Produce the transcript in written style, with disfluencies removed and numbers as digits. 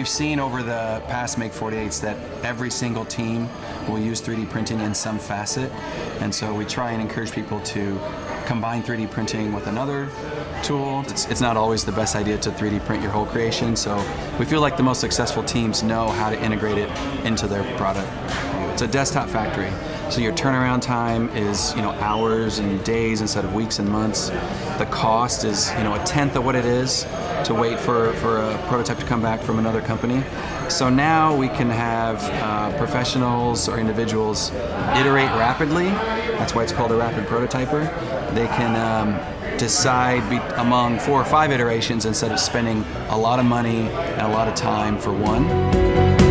we've seen over the past Make48s that every single team will use 3D printing in some facet, and so we try and encourage people to combine 3D printing with another tool. It's not always the best idea to 3D print your whole creation, so we feel like the most successful teams know how to integrate it into their product. It's a desktop factory, so your turnaround time is hours and days instead of weeks and months. The cost is a tenth of what it is to wait for a prototype to come back from another company. So now we can have professionals or individuals iterate rapidly. That's why it's called a rapid prototyper. They can decide among 4 or 5 iterations instead of spending a lot of money and a lot of time for one.